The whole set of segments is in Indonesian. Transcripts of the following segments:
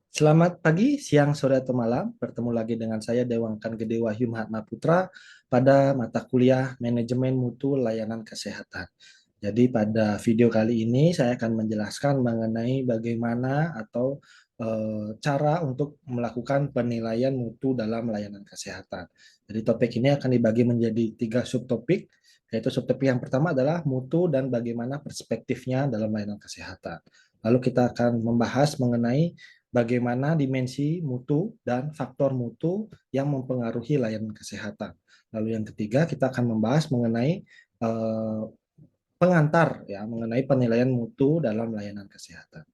Selamat pagi, siang, sore, atau malam. Bertemu lagi dengan saya Dewangkan Gede Wahyu Mahatma Putra pada mata kuliah Manajemen Mutu Layanan Kesehatan. Jadi pada video kali ini saya akan menjelaskan mengenai bagaimana atau cara untuk melakukan penilaian mutu dalam layanan kesehatan. Jadi topik ini akan dibagi menjadi 3 subtopik, yaitu subtopik yang pertama adalah mutu dan bagaimana perspektifnya dalam layanan kesehatan. Lalu kita akan membahas mengenai bagaimana dimensi mutu dan faktor mutu yang mempengaruhi layanan kesehatan. Lalu yang ketiga, kita akan membahas mengenai pengantar ya, mengenai penilaian mutu dalam layanan kesehatan.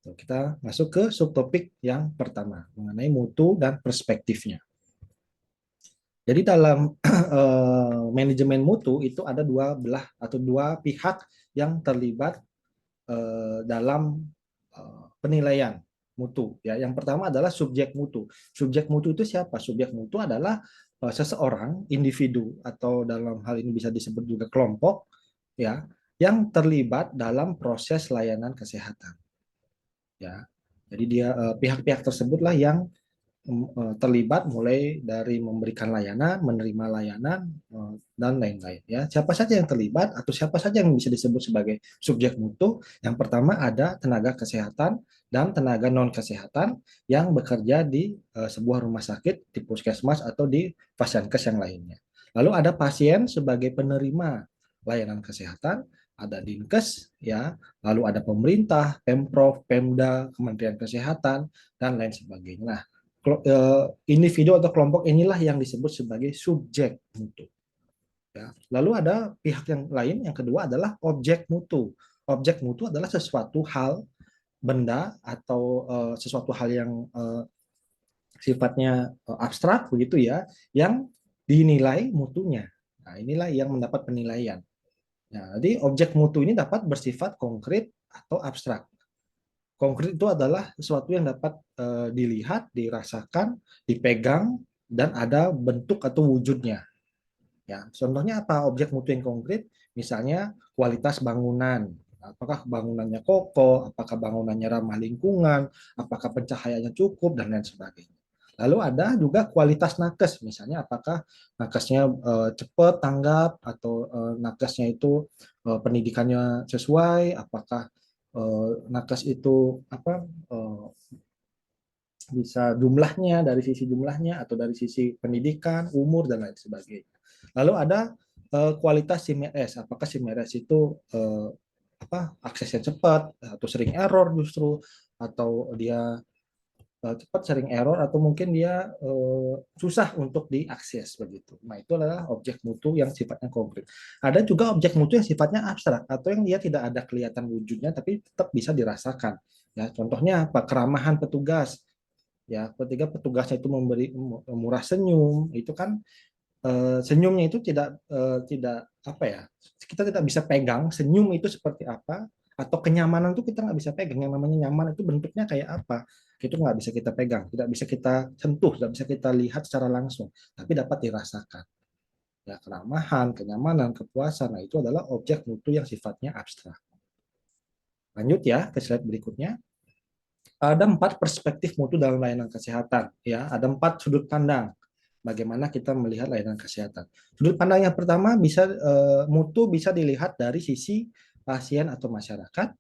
Kita masuk ke subtopik yang pertama, mengenai mutu dan perspektifnya. Jadi dalam manajemen mutu itu ada dua belah atau dua pihak yang terlibat dalam penilaian mutu. Ya, yang pertama adalah subjek mutu. Subjek mutu itu siapa? Subjek mutu adalah seseorang, individu atau dalam hal ini bisa disebut juga kelompok, ya, yang terlibat dalam proses layanan kesehatan. Ya, jadi dia pihak-pihak tersebutlah yang terlibat mulai dari memberikan layanan, menerima layanan, dan lain-lain. Ya, siapa saja yang terlibat atau siapa saja yang bisa disebut sebagai subjek mutu? Yang pertama ada tenaga kesehatan dan tenaga non kesehatan yang bekerja di sebuah rumah sakit, di puskesmas atau di fashiankes yang lainnya. Lalu ada pasien sebagai penerima layanan kesehatan, ada dinkes, ya, lalu ada pemerintah, pemprov, pemda, kementerian kesehatan, dan lain sebagainya. Nah, individu atau kelompok inilah yang disebut sebagai subjek mutu. Ya. Lalu ada pihak yang lain, yang kedua adalah objek mutu. Objek mutu adalah sesuatu hal, benda atau sesuatu hal yang sifatnya abstrak begitu ya, yang dinilai mutunya. Nah, inilah yang mendapat penilaian. Nah, jadi objek mutu ini dapat bersifat konkret atau abstrak. Konkret itu adalah sesuatu yang dapat dilihat, dirasakan, dipegang, dan ada bentuk atau wujudnya. Ya, contohnya apa objek mutu yang konkret? Misalnya kualitas bangunan. Apakah bangunannya kokoh, apakah bangunannya ramah lingkungan, apakah pencahayaannya cukup, dan lain sebagainya. Lalu ada juga kualitas nakes, misalnya apakah nakesnya cepat tanggap atau nakesnya itu pendidikannya sesuai, apakah nakes itu apa bisa jumlahnya dari sisi jumlahnya atau dari sisi pendidikan, umur dan lain sebagainya. Lalu ada kualitas SIM-RS, apakah SIM-RS itu aksesnya cepat atau sering error justru atau dia cepat sering error atau mungkin dia susah untuk diakses begitu. Nah, itu adalah objek mutu yang sifatnya konkret. Ada juga objek mutu yang sifatnya abstrak atau yang dia tidak ada kelihatan wujudnya tapi tetap bisa dirasakan. Ya, contohnya apa? Keramahan petugas. Ya, ketika petugasnya itu memberi murah senyum, itu kan senyumnya itu tidak apa ya, kita tidak bisa pegang senyum itu seperti apa, atau kenyamanan itu kita nggak bisa pegang. Yang namanya nyaman itu bentuknya kayak apa, itu nggak bisa kita pegang, tidak bisa kita sentuh, tidak bisa kita lihat secara langsung, tapi dapat dirasakan. Ya, keramahan, kenyamanan, kepuasan, nah itu adalah objek mutu yang sifatnya abstrak. Lanjut ya ke slide berikutnya. Ada 4 perspektif mutu dalam layanan kesehatan. Ya, ada 4 sudut pandang bagaimana kita melihat layanan kesehatan. Sudut pandang yang pertama bisa mutu bisa dilihat dari sisi pasien atau masyarakat.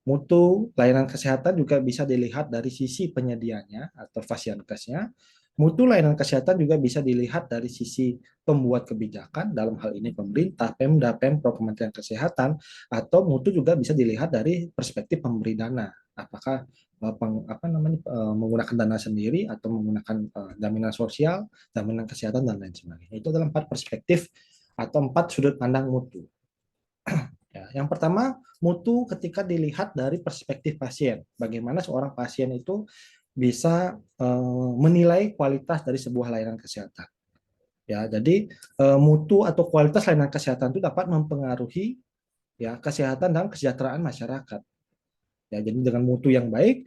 Mutu layanan kesehatan juga bisa dilihat dari sisi penyedianya atau fasilitasnya. Mutu layanan kesehatan juga bisa dilihat dari sisi pembuat kebijakan, dalam hal ini pemerintah, Pemda, Pemprov, Kementerian Kesehatan, atau mutu juga bisa dilihat dari perspektif pemberi dana. Apakah menggunakan dana sendiri atau menggunakan jaminan sosial, jaminan kesehatan dan lain sebagainya. Itu adalah 4 perspektif atau 4 sudut pandang mutu. Ya, yang pertama, mutu ketika dilihat dari perspektif pasien. Bagaimana seorang pasien itu bisa menilai kualitas dari sebuah layanan kesehatan. Ya, jadi mutu atau kualitas layanan kesehatan itu dapat mempengaruhi ya kesehatan dan kesejahteraan masyarakat. Ya, jadi dengan mutu yang baik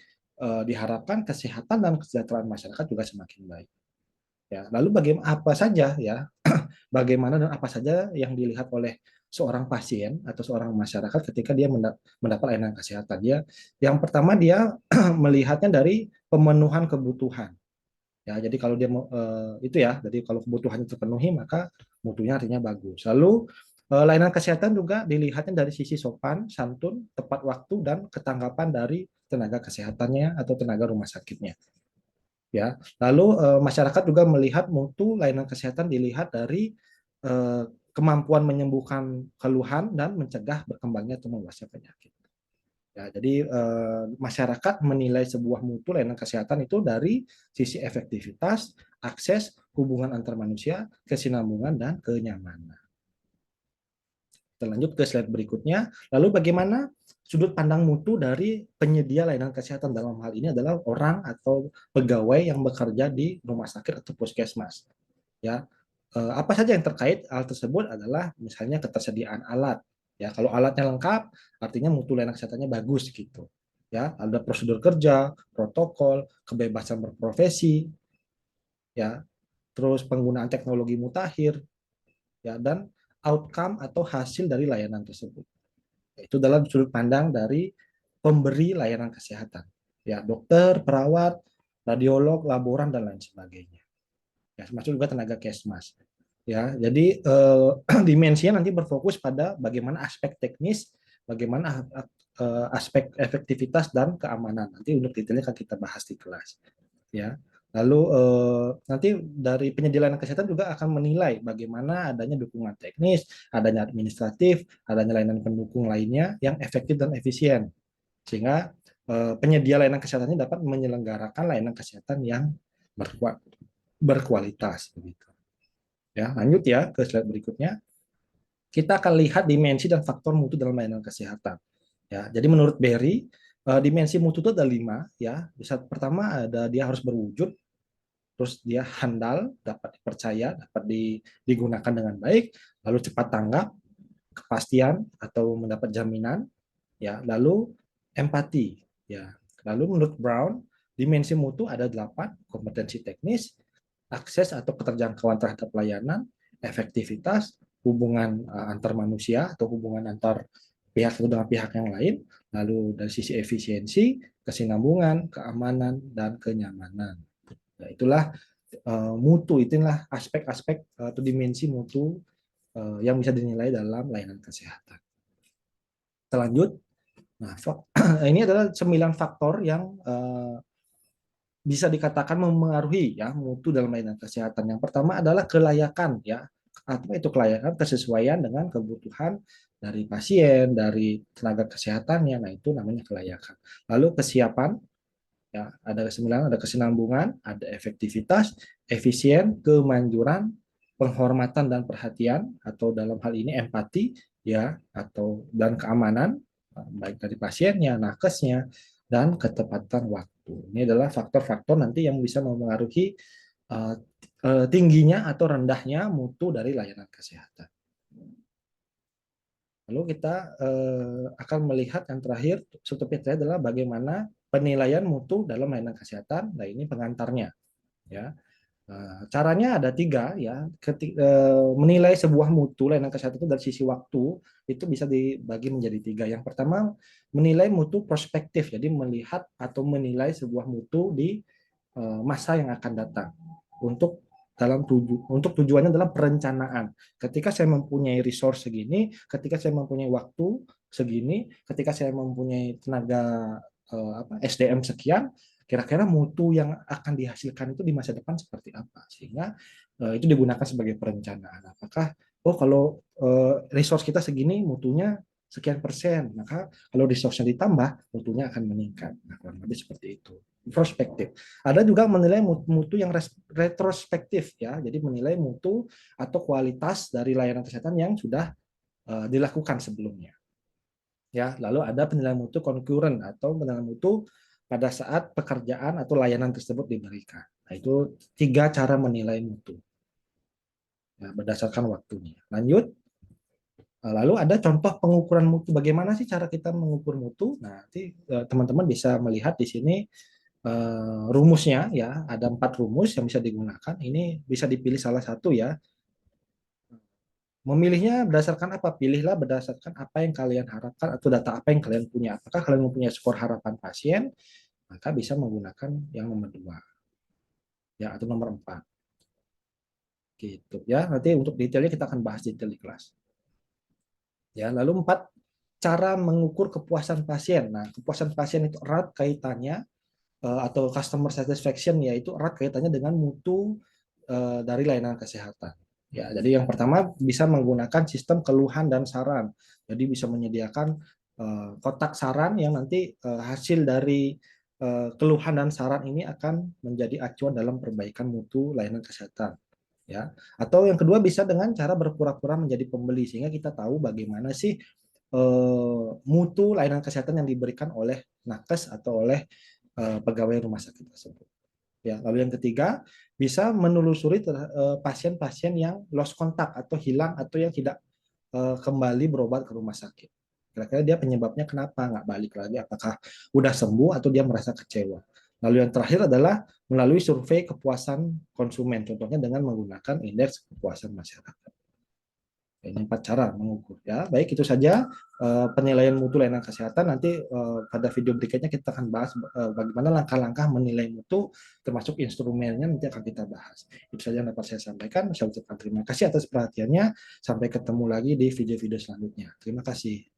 diharapkan kesehatan dan kesejahteraan masyarakat juga semakin baik. Ya, lalu bagaimana apa saja ya bagaimana dan apa saja yang dilihat oleh seorang pasien atau seorang masyarakat ketika dia mendapat layanan kesehatan. Yang pertama dia melihatnya dari pemenuhan kebutuhan. Ya, jadi kalau dia itu ya, jadi kalau kebutuhannya terpenuhi maka mutunya artinya bagus. Lalu layanan kesehatan juga dilihatnya dari sisi sopan, santun, tepat waktu dan ketanggapan dari tenaga kesehatannya atau tenaga rumah sakitnya. Ya, lalu masyarakat juga melihat mutu layanan kesehatan dilihat dari kemampuan menyembuhkan keluhan dan mencegah berkembangnya atau meluasnya penyakit. Ya, jadi masyarakat menilai sebuah mutu layanan kesehatan itu dari sisi efektivitas, akses, hubungan antar manusia, kesinambungan, dan kenyamanan. Kita lanjut ke slide berikutnya. Lalu bagaimana sudut pandang mutu dari penyedia layanan kesehatan dalam hal ini adalah orang atau pegawai yang bekerja di rumah sakit atau puskesmas. Ya, apa saja yang terkait hal tersebut adalah misalnya ketersediaan alat. Ya, kalau alatnya lengkap, artinya mutu layanan kesehatannya bagus gitu. Ya, ada prosedur kerja, protokol, kebebasan berprofesi, ya, terus penggunaan teknologi mutakhir, ya, dan outcome atau hasil dari layanan tersebut. Itu dalam sudut pandang dari pemberi layanan kesehatan. Ya, dokter, perawat, radiolog, laboran, dan lain sebagainya. Ya, termasuk juga tenaga kesmas. Ya, jadi dimensinya nanti berfokus pada bagaimana aspek teknis, bagaimana aspek efektivitas dan keamanan. Nanti untuk detailnya akan kita bahas di kelas. Ya, lalu nanti dari penyedia layanan kesehatan juga akan menilai bagaimana adanya dukungan teknis, adanya administratif, adanya layanan pendukung lainnya yang efektif dan efisien, sehingga penyedia layanan kesehatan ini dapat menyelenggarakan layanan kesehatan yang berkualitas. Begitu. Ya, lanjut ya ke slide berikutnya. Kita akan lihat dimensi dan faktor mutu dalam layanan kesehatan. Ya, jadi menurut Berry, dimensi mutu itu ada 5. Ya, bisa pertama ada dia harus berwujud, terus dia handal, dapat dipercaya, dapat digunakan dengan baik, lalu cepat tanggap, kepastian atau mendapat jaminan, ya, lalu empati, ya. Lalu menurut Brown, dimensi mutu ada 8: kompetensi teknis, akses atau keterjangkauan terhadap layanan, efektivitas, hubungan antar manusia atau hubungan antar pihak satu dengan pihak yang lain, lalu dari sisi efisiensi, kesinambungan, keamanan, dan kenyamanan. Nah, itulah mutu, itulah aspek-aspek atau dimensi mutu yang bisa dinilai dalam layanan kesehatan. Kita lanjut. Nah, ini adalah 9 faktor yang bisa dikatakan memengaruhi ya mutu dalam layanan kesehatan. Yang pertama adalah kelayakan ya. Apa itu kelayakan? Kesesuaian dengan kebutuhan dari pasien, dari tenaga kesehatannya. Nah, itu namanya kelayakan. Lalu kesiapan, ya, ada kesembilan, ada kesinambungan, ada efektivitas, efisien, kemanjuran, penghormatan dan perhatian, atau dalam hal ini empati, ya, atau dan keamanan, baik dari pasiennya, nakesnya, dan ketepatan waktu. Ini adalah faktor-faktor nanti yang bisa mempengaruhi tingginya atau rendahnya mutu dari layanan kesehatan. Lalu kita akan melihat yang terakhir, subtopik terakhir adalah bagaimana penilaian mutu dalam layanan kesehatan. Nah, ini pengantarnya. Ya, caranya ada 3 ya. Menilai sebuah mutu layanan kesehatan itu dari sisi waktu itu bisa dibagi menjadi 3. Yang pertama, menilai mutu prospektif, jadi melihat atau menilai sebuah mutu di masa yang akan datang untuk untuk tujuannya adalah perencanaan. Ketika saya mempunyai resource segini, ketika saya mempunyai waktu segini, ketika saya mempunyai tenaga SDM sekian, kira-kira mutu yang akan dihasilkan itu di masa depan seperti apa, sehingga itu digunakan sebagai perencanaan. Apakah kalau resource kita segini, mutunya sekian persen, maka kalau resource-nya ditambah, mutunya akan meningkat. Nah, kurang lebih seperti itu. Prospektif. Ada juga menilai mutu yang retrospektif ya, jadi menilai mutu atau kualitas dari layanan kesehatan yang sudah dilakukan sebelumnya. Ya, lalu ada penilaian mutu concurrent atau penilaian mutu pada saat pekerjaan atau layanan tersebut diberikan. Nah, itu 3 cara menilai mutu ya, berdasarkan waktunya. Lanjut. Lalu ada contoh pengukuran mutu. Bagaimana sih cara kita mengukur mutu? Nah, nanti teman-teman bisa melihat di sini rumusnya ya, ada 4 rumus yang bisa digunakan. Ini bisa dipilih salah satu ya. Memilihnya berdasarkan apa? Pilihlah berdasarkan apa yang kalian harapkan atau data apa yang kalian punya. Apakah kalian mempunyai skor harapan pasien, maka bisa menggunakan yang nomor 2 ya atau nomor 4 gitu ya. Nanti untuk detailnya kita akan bahas detail di kelas. Ya, lalu 4 cara mengukur kepuasan pasien. Nah, kepuasan pasien itu erat kaitannya atau customer satisfaction yaitu erat kaitannya dengan mutu dari layanan kesehatan. Ya, jadi yang pertama bisa menggunakan sistem keluhan dan saran. Jadi bisa menyediakan kotak saran yang nanti hasil dari keluhan dan saran ini akan menjadi acuan dalam perbaikan mutu layanan kesehatan. Ya, atau yang kedua bisa dengan cara berpura-pura menjadi pembeli sehingga kita tahu bagaimana sih mutu layanan kesehatan yang diberikan oleh nakes atau oleh pegawai rumah sakit tersebut. Ya, lalu yang ketiga bisa menelusuri pasien-pasien yang lost kontak atau hilang atau yang tidak kembali berobat ke rumah sakit. Kira-kira dia penyebabnya kenapa nggak balik lagi? Apakah udah sembuh atau dia merasa kecewa? Lalu yang terakhir adalah melalui survei kepuasan konsumen, contohnya dengan menggunakan indeks kepuasan masyarakat. Ini 4 cara mengukur ya. Baik itu saja penilaian mutu layanan kesehatan. Nanti pada video berikutnya kita akan bahas bagaimana langkah-langkah menilai mutu termasuk instrumennya nanti akan kita bahas. Itu saja yang dapat saya sampaikan. Saya ucapkan terima kasih atas perhatiannya. Sampai ketemu lagi di video-video selanjutnya. Terima kasih.